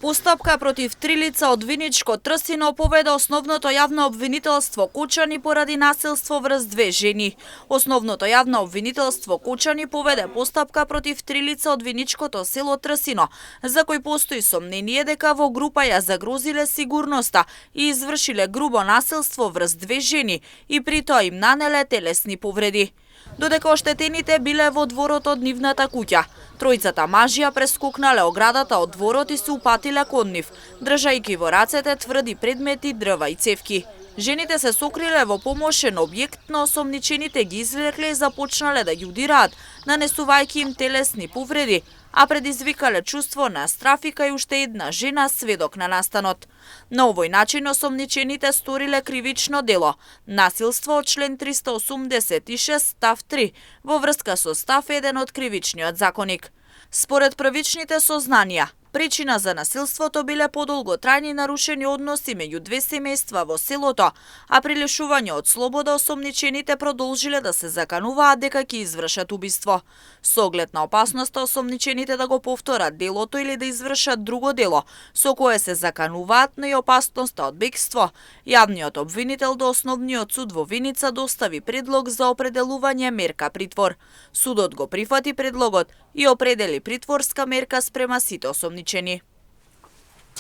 Постапка против три лица од Виничко Трсино поведе основното јавно обвинителство Кучани поради насилство врз две жени. Основното јавно обвинителство Кучани поведе постапка против три лица од Виничкото село Трсино, за кој постои сомнение дека во група ја загрозиле сигурноста и извршиле грубо насилство врз две жени и при тоа им нанеле телесни повреди. Додека оштетените биле во дворот од нивната куќа. Тројцата мажи ја прескокнале оградата од дворот и се упатиле кон нив, држајќи во рацете тврди предмети, дрва и цевки. Жените се сокриле во помошен објект, но осомничените ги извлекле и започнале да ги удираат, нанесувајќи им телесни повреди, а предизвикале чувство на страф и кај уште една жена сведок на настанот. На овој начин осомничените сториле кривично дело – насилство од член 386 став 3 во врска со став 1 од кривичниот законник. Според првичните сознанија, причина за насилството биле подолготрајни нарушени односи меѓу две семејства во селото, а при лишување од слобода осомничените продолжиле да се закануваат дека ќе извршат убиство. Со оглед на опасноста осомничените да го повторат делото или да извршат друго дело, со кое се закануваат, но и опасноста од бегство, јавниот обвинител до Основниот суд во Виница достави предлог за определување мерка притвор. Судот го прифати предлогот и определи притворска мерка спрема сите осомничени.